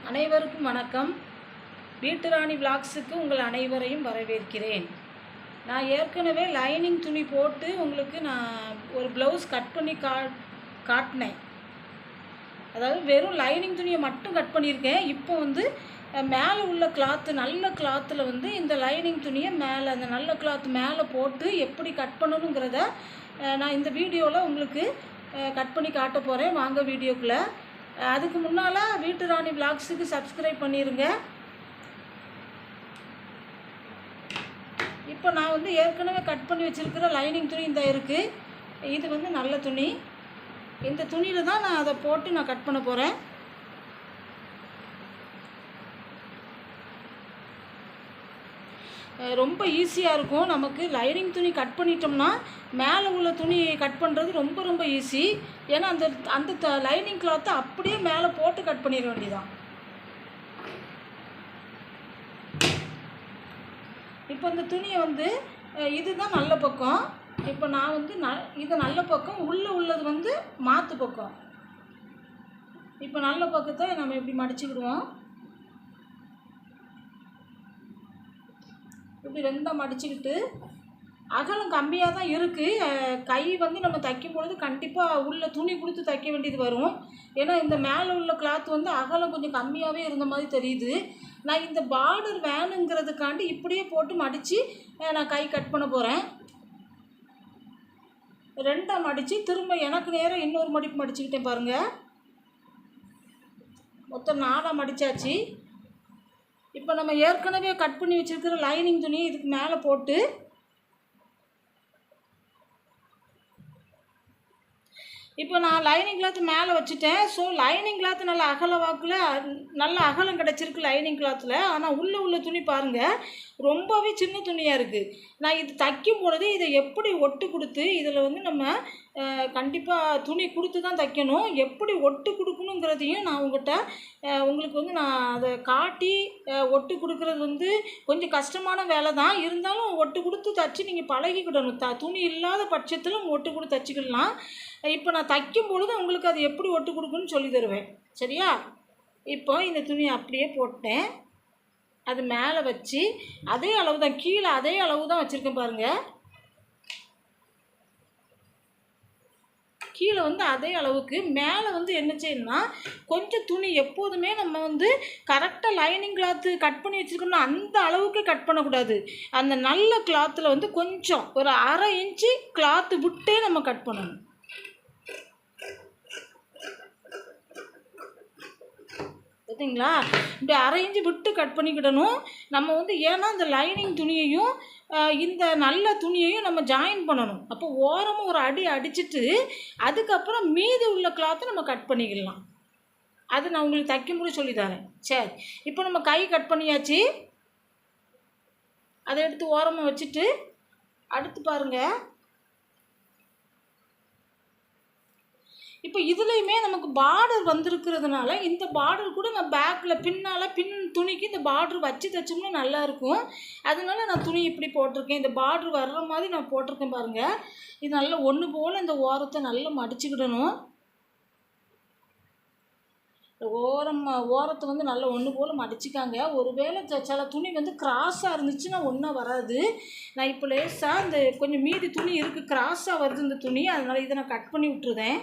அனைவருக்கும் வணக்கம். வீட்டு ராணி விலாக்ஸுக்கு உங்கள் அனைவரையும் வரவேற்கிறேன். நான் ஏற்கனவே லைனிங் துணி போட்டு உங்களுக்கு நான் ஒரு ப்ளவுஸ் கட் பண்ணி காட்டினேன். அதாவது வெறும் லைனிங் துணியை மட்டும் கட் பண்ணியிருக்கேன். இப்போ மேலே உள்ள கிளாத்து, நல்ல கிளாத்தில் இந்த லைனிங் துணியை மேலே, அந்த நல்ல கிளாத் மேலே போட்டு எப்படி கட் பண்ணணுங்கிறத நான் இந்த வீடியோவில் உங்களுக்கு கட் பண்ணி காட்ட போகிறேன். வாங்க வீடியோக்குள்ளே. அதுக்கு முன்னால் வீட்டு ராணி விலாக்ஸுக்கு சப்ஸ்கிரைப் பண்ணிடுங்க. இப்போ நான் ஏற்கனவே கட் பண்ணி வச்சுருக்கிற லைனிங் துணி இந்த இருக்குது. இது நல்ல துணி. இந்த துணியில் தான் நான் அதை போட்டு நான் கட் பண்ண போகிறேன். ரொம்ப ஈஸியாக இருக்கும். நமக்கு லைனிங் துணி கட் பண்ணிட்டோம்னா மேலே உள்ள துணி கட் பண்ணுறது ரொம்ப ரொம்ப ஈஸி. ஏன்னா அந்த அந்த லைனிங் கிளாத்தை அப்படியே மேலே போட்டு கட் பண்ணிட வேண்டியதான். இப்போ இந்த துணியை இதுதான் நல்ல பக்கம். இப்போ நான் இது நல்ல பக்கம், உள்ளே உள்ளது மாற்று பக்கம். இப்போ நல்ல பக்கத்தை நம்ம இப்படி மடிச்சுக்கிடுவோம். இப்படி ரெண்டாக மடிச்சுக்கிட்டு, அகலம் கம்மியாக தான் இருக்குது. கை நம்ம தைக்கும் பொழுது கண்டிப்பாக உள்ள துணி கொடுத்து தைக்க வேண்டியது வரும். ஏன்னா இந்த மேலே உள்ள கிளாத் அகலம் கொஞ்சம் கம்மியாகவே இருந்த மாதிரி தெரியுது. நான் இந்த பார்டர் வேணுங்கிறதுக்காண்டி இப்படியே போட்டு மடித்து நான் கை கட் பண்ண போகிறேன். ரெண்டாக மடித்து திரும்ப எனக்கு நேரம் இன்னொரு மடிப்பு மடிச்சுக்கிட்டேன் பாருங்கள். மொத்தம் 4 மடித்தாச்சு. இப்போ நம்ம ஏற்கனவே கட் பண்ணி வச்சுருக்கிற லைனிங் துணி இதுக்கு மேலே போட்டு இப்போ நான் லைனிங் கிளாத்து மேலே வச்சுட்டேன். ஸோ லைனிங் கிளாத்து நல்ல அகல வாக்கில் நல்ல அகலம் கிடச்சிருக்கு லைனிங் கிளாத்தில். ஆனால் உள்ள துணி பாருங்கள், ரொம்பவே சின்ன துணியாக இருக்குது. நான் இது தைக்கும் பொழுது இதை எப்படி ஒட்டு கொடுத்து, இதில் நம்ம கண்டிப்பாக துணி கொடுத்து தான் தைக்கணும். எப்படி ஒட்டு கொடுக்கணுங்கிறதையும் நான் உங்களுக்கு நான் அதை காட்டி ஒட்டு கொடுக்குறது கொஞ்சம் கஷ்டமான வேலை தான். இருந்தாலும் ஒட்டு கொடுத்து தைச்சி நீங்கள் பழகிக்கிடணும். துணி இல்லாத பட்சத்தில் ஒட்டு கொடுத்து தைச்சிக்கிடலாம். இப்போ நான் தைக்கும் பொழுது உங்களுக்கு அது எப்படி ஒட்டு கொடுக்குன்னு சொல்லி தருவேன், சரியா? இப்போ இந்த துணி அப்படியே போட்டேன். அது மேலே வச்சு அதே அளவு தான், கீழே அதே அளவு தான் வச்சுருக்கேன் பாருங்கள். கீழே அதே அளவுக்கு, மேலே என்ன செய்யணும்னா கொஞ்சம் துணி எப்போதுமே நம்ம கரெக்டாக லைனிங் கிளாத்து கட் பண்ணி வச்சுருக்கோம்னா அந்த அளவுக்கு கட் பண்ணக்கூடாது. அந்த நல்ல கிளாத்தில் கொஞ்சம் ஒரு 1/2 இன்ச்சு கிளாத்து விட்டே நம்ம கட் பண்ணணும். பார்த்தீங்களா? இப்படி 1/2 இன்ச்சு விட்டு கட் பண்ணிக்கிடணும். நம்ம ஏன்னா இந்த லைனிங் துணியையும் இந்த நல்ல துணியையும் நம்ம ஜாயின் பண்ணணும். அப்போ ஓரமாக ஒரு அடி அடிச்சுட்டு அதுக்கப்புறம் மீதி உள்ள கிளாத்தை நம்ம கட் பண்ணிக்கலாம். அது நான் உங்களுக்கு தைக்கும்போது சொல்லித்தரேன். சரி, இப்போ நம்ம கை கட் பண்ணியாச்சு. அதை எடுத்து ஓரமாக வச்சுட்டு அடுத்து பாருங்கள். இப்போ இதுலேயுமே நமக்கு பார்டர் வந்திருக்கிறதுனால இந்த பார்டர் கூட நான் பேக்கில் பின் துணிக்கு இந்த பார்டர் வச்சு தைச்சோம்னா நல்லாயிருக்கும். அதனால நான் துணி இப்படி போட்டிருக்கேன். இந்த பார்டர் வர்ற மாதிரி நான் போட்டிருக்கேன் பாருங்கள். இது நல்லா ஒன்று போல் இந்த ஓரத்தை நல்லா மடிச்சுக்கிடணும். ஓரத்தை நல்லா ஒன்று போல் மடிச்சிக்காங்க. ஒருவேளை சில துணி கிராஸாக இருந்துச்சுன்னா ஒன்றா வராது. நான் இப்போ லேசாக இந்த கொஞ்சம் மீதி துணி இருக்குது, கிராஸாக வருது இந்த துணி. அதனால் இதை நான் கட் பண்ணி விட்டுருதேன்.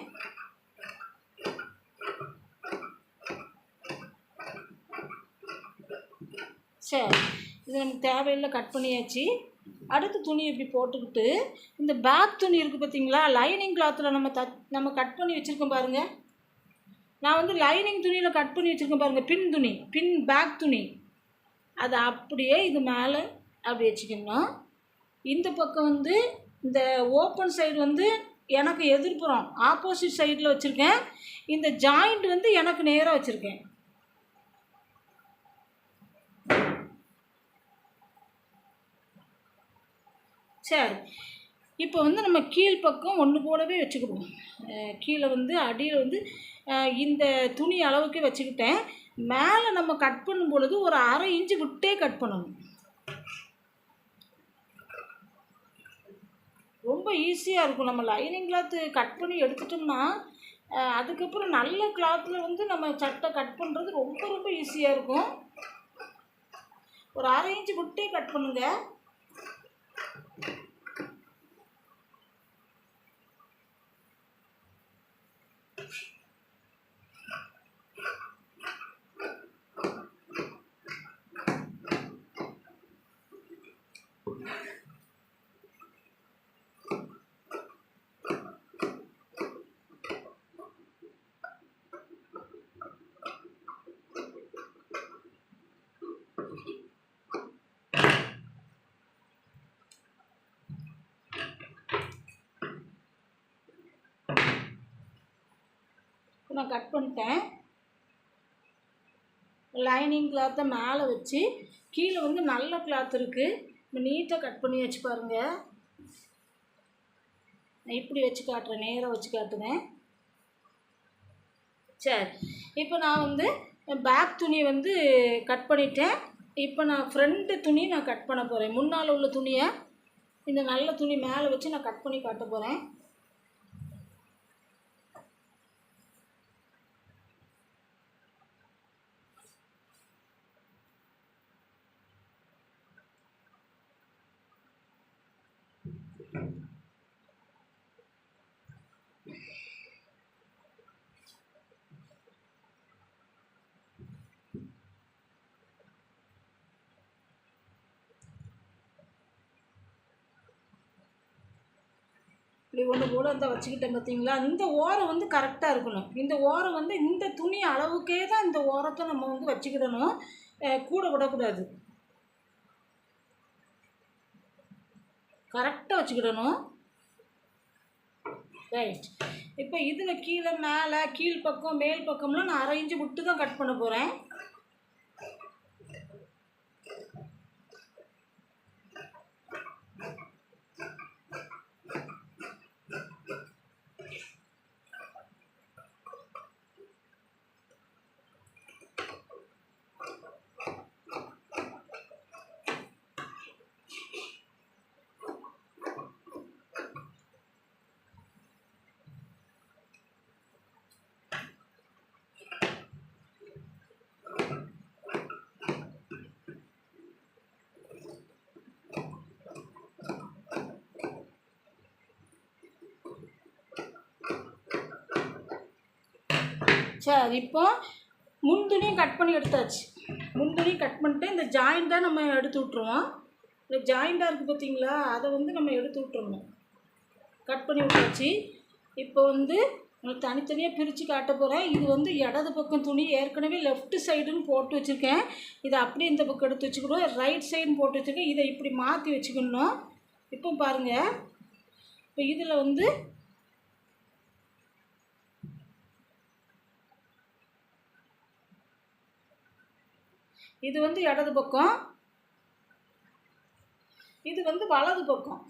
சரி, இது நமக்கு தேவையில்லை, கட் பண்ணியாச்சு. அடுத்த துணி இப்படி போட்டுக்கிட்டு இந்த பேக் துணி இருக்குது பார்த்தீங்களா, லைனிங் கிளாத்தில் நம்ம கட் பண்ணி வச்சுருக்கோம் பாருங்கள். நான் லைனிங் துணியில் கட் பண்ணி வச்சுருக்கேன் பாருங்கள், பின் பேக் துணி. அதை அப்படியே இது மேலே அப்படி வச்சுக்கணும். இந்த பக்கம் இந்த ஓப்பன் சைடு எனக்கு எதிர்ப்புறம் ஆப்போசிட் சைடில் வச்சுருக்கேன். இந்த ஜாயிண்ட் எனக்கு நேராக வச்சுருக்கேன். சரி, இப்போ நம்ம கீழ்ப்பக்கம் ஒன்று போலவே வச்சுக்கிடுவோம். கீழே அடியில் இந்த துணி அளவுக்கு வச்சுக்கிட்டேன். மேலே நம்ம கட் பண்ணும் பொழுது ஒரு 1/2 இன்ச்சு விட்டே கட் பண்ணணும். ரொம்ப ஈஸியாக இருக்கும். நம்ம லைனிங் கிளாத்து கட் பண்ணி எடுத்துட்டோம்னா அதுக்கப்புறம் நல்ல கிளாத்தில் வந்து நம்ம சட்டை கட் பண்ணுறது ரொம்ப ரொம்ப ஈஸியாக இருக்கும். ஒரு 1/2 இன்ச்சு விட்டே கட் பண்ணுங்கள். நான் கட் பண்ணிட்டேன். லைனிங் கிளாத்தை மேலே வச்சு கீழே வந்து நல்ல கிளாத் இருக்குது. இப்போ நீட்டாக கட் பண்ணி வச்சு பாருங்கள். நான் இப்படி வச்சு காட்டுறேன், நேராக வச்சு காட்டுறேன். சரி, இப்போ நான் வந்து பேக் துணி வந்து கட் பண்ணிட்டேன். இப்போ நான் ஃப்ரண்ட்டு துணி நான் கட் பண்ண போகிறேன். முன்னால் உள்ள துணியை இந்த நல்ல துணி மேலே வச்சு நான் கட் பண்ணி காட்ட போகிறேன். இப்படி ஒன்று போல் அந்த வச்சுக்கிட்டேன் பார்த்தீங்களா. இந்த ஓரம் வந்து கரெக்டாக இருக்கணும். இந்த ஓரம் வந்து இந்த துணி அளவுக்கே தான் இந்த ஓரத்தை நம்ம வந்து வச்சுக்கிடணும், கூட விடக்கூடாது. கரெக்டாக வச்சுக்கிடணும். ரைட். இப்போ இதில் கீழே மேலே கீழ் பக்கம் மேல் பக்கம்லாம் நான் 1/2 இன்ச்சு விட்டு தான் கட் பண்ண போகிறேன். சரி, இப்போ முன்துணியும் கட் பண்ணி எடுத்தாச்சு. முன்துணி கட் பண்ணிட்டு இந்த ஜாயிண்டாக நம்ம எடுத்து விட்ருவோம். இந்த ஜாயிண்டாக இருக்குது பார்த்தீங்களா, அதை வந்து நம்ம எடுத்து விட்டுருணும். கட் பண்ணி விட்டாச்சு. இப்போ வந்து நான் தனித்தனியாக பிரித்து காட்ட போகிறேன். இது வந்து இடது பக்கம் துணி ஏற்கனவே லெஃப்ட் சைடுன்னு போட்டு வச்சுருக்கேன். இதை அப்படியே இந்த பக்கம் எடுத்து வச்சுக்கணும். ரைட் சைடுன்னு போட்டு வச்சுருக்கேன். இதை இப்படி மாற்றி வச்சுக்கணும். இப்போ பாருங்கள், இப்போ இதில் வந்து இது வந்து இடது பக்கம், இது வந்து வலது பக்கம்.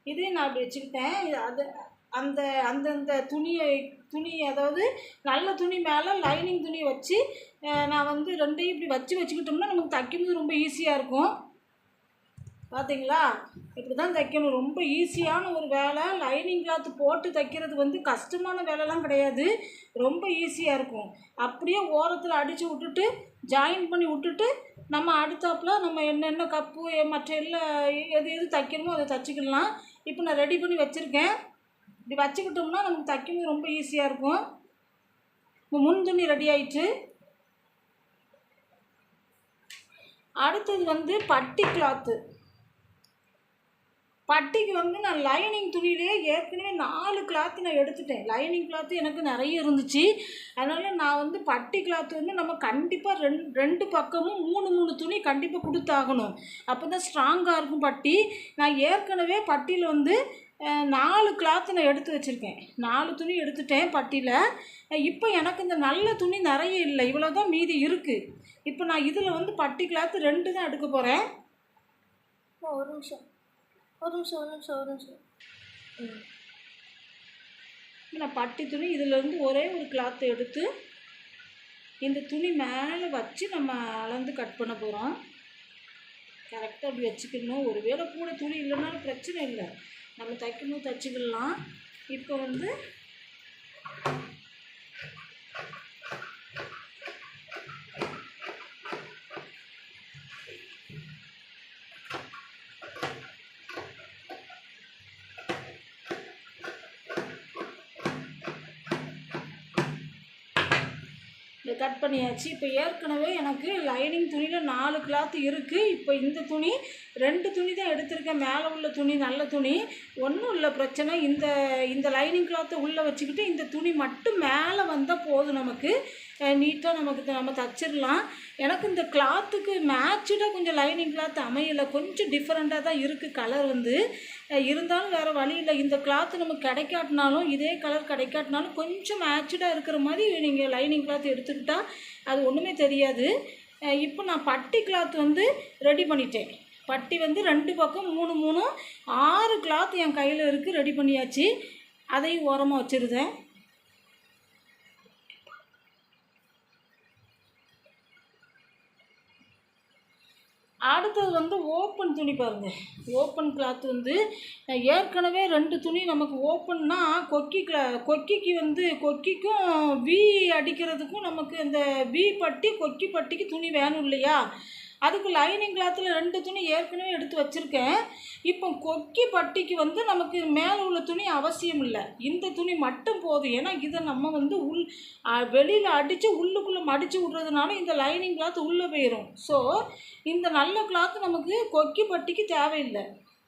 இதையும் நான் அப்படி வச்சுக்கிட்டேன். அது அந்த அந்தந்த துணி அதாவது நல்ல துணி மேலே லைனிங் துணி வச்சு நான் வந்து ரெண்டையும் இப்படி வச்சுக்கிட்டோம்னா நமக்கு தைக்கும்போது ரொம்ப ஈஸியாக இருக்கும். பார்த்தீங்களா, இப்படி தான் தைக்கணும். ரொம்ப ஈஸியான ஒரு வேலை. லைனிங் கிளாத்து போட்டு தைக்கிறது வந்து கஷ்டமான வேலைலாம் கிடையாது, ரொம்ப ஈஸியாக இருக்கும். அப்படியே ஓரத்தில் அடித்து விட்டுட்டு ஜாயின் பண்ணி விட்டுட்டு நம்ம அடுத்தாப்பில் நம்ம என்னென்ன கப்பு மற்ற எல்லாம் எது தைக்கணுமோ அதை தைச்சிக்கலாம். இப்போ நான் ரெடி பண்ணி வச்சுருக்கேன். இப்படி வச்சுக்கிட்டோம்னா நமக்கு தைக்கும்போது ரொம்ப ஈஸியாக இருக்கும். முன் துணி ரெடி ஆயிடுச்சு. அடுத்தது வந்து பட்டி கிளாத்து. பட்டிக்கு வந்து நான் லைனிங் துணியிலே ஏற்கனவே 4 கிளாத்து நான் எடுத்துட்டேன். லைனிங் கிளாத்து எனக்கு நிறைய இருந்துச்சு. அதனால் நான் வந்து பட்டி கிளாத்து வந்து நம்ம கண்டிப்பாக ரெண்டு பக்கமும் 3 துணி கண்டிப்பாக கொடுத்தாகணும். அப்போ தான் ஸ்ட்ராங்காக இருக்கும் பட்டி. நான் ஏற்கனவே பட்டியில் வந்து 4 கிளாத்து நான் எடுத்து வச்சுருக்கேன். 4 துணி எடுத்துட்டேன் பட்டியில். இப்போ எனக்கு இந்த நல்ல துணி நிறைய இல்லை, இவ்வளோ தான் மீதி இருக்குது. இப்போ நான் இதில் வந்து பட்டி கிளாத்து 2 தான் எடுக்க போகிறேன். ஒரு நிமிஷம். நான் பட்டி துணி இதிலேருந்து ஒரே ஒரு கிளாத்தை எடுத்து இந்த துணி மேலே வச்சு நம்ம அளந்து கட் பண்ண போகிறோம். கரெக்டாக அப்படி வச்சுக்கணும். ஒரு வேளை கூட துணி இல்லைனாலும் பிரச்சனை இல்லை, நம்ம தைக்கணும் தைச்சிக்கலாம். இப்போ வந்து இதை கட் பண்ணியாச்சு. இப்போ ஏற்கனவே எனக்கு லைனிங் துணியில் 4 கிளாத்து இருக்குது. இப்போ இந்த துணி 2 துணி தான் எடுத்திருக்கேன். மேலே உள்ள துணி நல்ல துணி, ஒன்றும் இல்லை பிரச்சனை. இந்த லைனிங் கிளாத்தை உள்ளே வச்சுக்கிட்டு இந்த துணி மட்டும் மேலே வந்தால் போதும், நமக்கு நீட்டாக நம்ம தச்சிடலாம். எனக்கு இந்த கிளாத்துக்கு மேட்சாக கொஞ்சம் லைனிங் கிளாத் அமையலை, கொஞ்சம் டிஃப்ரெண்ட்டாக தான் இருக்குது கலர் வந்து. இருந்தாலும் வேறு வழி இல்லை, இந்த கிளாத்து நமக்கு கிடைக்காட்டினாலும், இதே கலர் கிடைக்காட்டினாலும் கொஞ்சம் மேட்சாக இருக்கிற மாதிரி நீங்கள் லைனிங் கிளாத் எடுத்துக்கிட்டால் அது ஒன்றுமே தெரியாது. இப்போ நான் பட்டி கிளாத் வந்து ரெடி பண்ணிட்டேன். பட்டி வந்து 2 பக்கம் 3 3 6 கிளாத் என் கையில் இருக்குது, ரெடி பண்ணியாச்சு. அதையும் ஓரமாக வச்சுருந்தேன். அடுத்தது வந்து ஓப்பன் துணி பாருங்கள். ஓப்பன் கிளாத் வந்து ஏற்கனவே 2 துணி நமக்கு ஓப்பன்னா கொக்கிக்கு வந்து கொக்கிக்கும் வி அடிக்கிறதுக்கும் நமக்கு அந்த வி பட்டி கொக்கி பட்டிக்கு துணி வேணும் இல்லையா? அதுக்கு லைனிங் கிளாத்தில் 2 துணி ஏற்கனவே எடுத்து வச்சுருக்கேன். இப்போ கொக்கி பட்டிக்கு வந்து நமக்கு மேலே உள்ள துணி அவசியம் இல்லை, இந்த துணி மட்டும் போதும். ஏன்னா இதை நம்ம வந்து வெளியில் அடித்து உள்ளுக்குள்ளே மடித்து விட்றதுனால இந்த லைனிங் கிளாத் உள்ளே போயிடும். ஸோ இந்த நல்ல கிளாத்து நமக்கு கொக்கி பட்டிக்கு தேவையில்லை.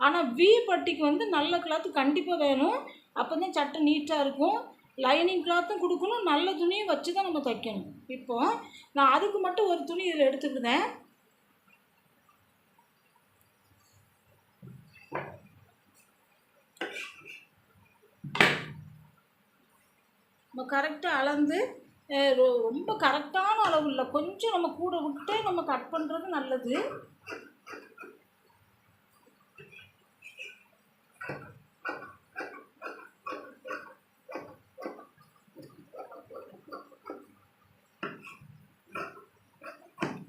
ஆனால் வி பட்டிக்கு வந்து நல்ல கிளாத்து கண்டிப்பாக வேணும். அப்போ தான் சட்டை நீட்டாக இருக்கும். லைனிங் கிளாத்தும் கொடுக்கணும், நல்ல துணியை வச்சு தான் நம்ம தைக்கணும். இப்போ நான் அதுக்கு மட்டும் ஒரு துணி இதில் எடுத்துக்கிட்டேன். நம்ம கரெக்டாக அளந்து, ரொம்ப கரெக்டான அளவு இல்லை, கொஞ்சம் நம்ம கூட விட்டு நம்ம கட் பண்ணுறது நல்லது.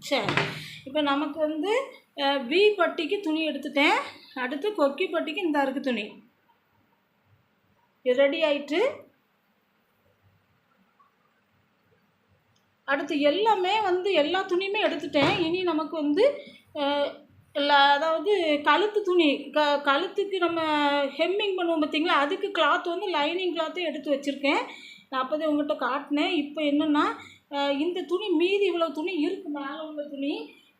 சரி, இப்போ நமக்கு வந்து வி பட்டிக்கு துணி எடுத்துட்டேன். அடுத்து கொக்கி பட்டிக்கு இந்த இருக்குது துணி. இது ரெடி ஆயிட்டு அடுத்து எல்லாமே வந்து எல்லா துணியுமே எடுத்துட்டேன். இனி நமக்கு வந்து அதாவது கழுத்து துணி, கழுத்துக்கு நம்ம ஹெம்மிங் பண்ணுவோம் பார்த்திங்களா, அதுக்கு கிளாத் வந்து லைனிங் கிளாத்தை எடுத்து வச்சுருக்கேன். நான் அப்போதே உங்கள்கிட்ட காட்டினேன். இப்போ என்னென்னா இந்த துணி மீதி இவ்வளோ துணி இருக்குது, மேலே உள்ள துணி.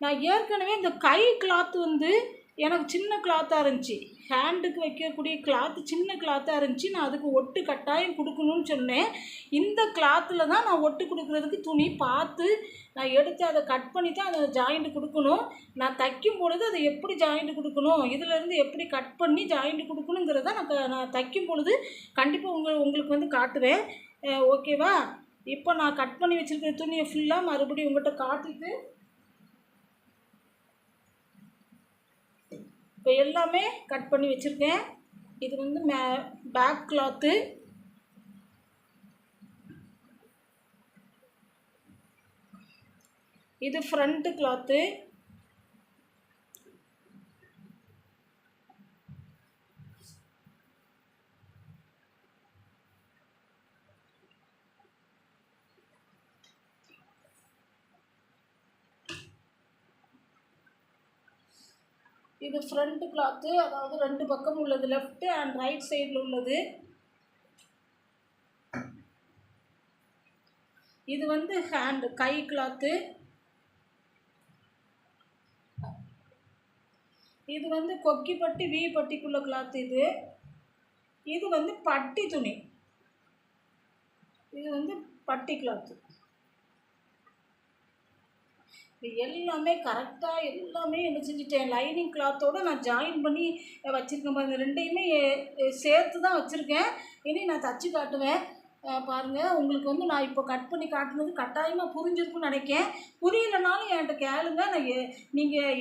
நான் ஏற்கனவே இந்த கை கிளாத்து வந்து எனக்கு சின்ன கிளாத்தாக இருந்துச்சு, ஹேண்டுக்கு வைக்கக்கூடிய கிளாத்து சின்ன கிளாத்தாக இருந்துச்சு. நான் அதுக்கு ஒட்டு கட்டாயம் கொடுக்கணும்னு சொன்னேன். இந்த கிளாத்தில் தான் நான் ஒட்டு கொடுக்குறதுக்கு துணி பார்த்து நான் எடுத்து அதை கட் பண்ணி தான் அதை ஜாயிண்ட் கொடுக்கணும். நான் தைக்கும் பொழுது அதை எப்படி ஜாயிண்ட் கொடுக்கணும், இதிலேருந்து எப்படி கட் பண்ணி ஜாயிண்ட் கொடுக்கணுங்கிறத நான் தைக்கும் பொழுது கண்டிப்பாக உங்களுக்கு வந்து காட்டுவேன். ஓகேவா? இப்போ நான் கட் பண்ணி வச்சுருக்கிற துணியை ஃபுல்லாக மறுபடியும் உங்கள்கிட்ட காட்டிட்டு, இப்போ எல்லாமே கட் பண்ணி வச்சுருக்கேன். இது வந்து பேக் கிளாத்து, இது ஃப்ரண்ட்டு கிளாத்து, இது ஃப்ரண்ட் கிளாத்து, அதாவது 2 பக்கம் உள்ளது, லெஃப்ட் அண்ட் ரைட் சைடில் உள்ளது. இது வந்து ஹேண்டு கை கிளாத்து. இது வந்து கொக்கி பட்டி வி பட்டிக்குள்ள கிளாத்து. இது வந்து பட்டி துணி, இது வந்து பட்டி கிளாத்து. எல்லாமே கரெக்டாக எல்லாமே என்ன செஞ்சுட்டேன், லைனிங் கிளாத்தோடு நான் ஜாயின் பண்ணி வச்சுருக்கேன் பாருங்கள். 2யுமே சேர்த்து தான் வச்சுருக்கேன். இனி நான் தச்சு காட்டுவேன் பாருங்கள். உங்களுக்கு வந்து நான் இப்போ கட் பண்ணி காட்டுனது கட்டாயமாக புரிஞ்சிருக்குன்னு நினைக்கிறேன். புரியலைனாலும் என்கிட்ட கேளுங்க. நீங்கள்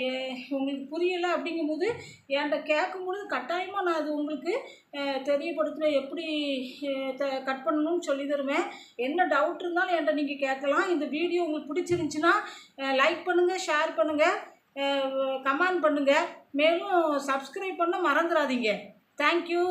உங்களுக்கு புரியலை அப்படிங்கும்போது என்கிட்ட கேட்கும்பொழுது கட்டாயமாக நான் அது உங்களுக்கு தெரியப்படுத்துவேன், எப்படி கட் பண்ணணும்னு சொல்லி தருவேன். என்ன டவுட் இருந்தாலும் என்கிட்ட நீங்கள் கேட்கலாம். இந்த வீடியோ உங்களுக்கு பிடிச்சிருந்துச்சின்னா லைக் பண்ணுங்கள், ஷேர் பண்ணுங்கள், கமெண்ட் பண்ணுங்கள். மேலும் சப்ஸ்கிரைப் பண்ண மறந்துடாதீங்க. தேங்க்யூ.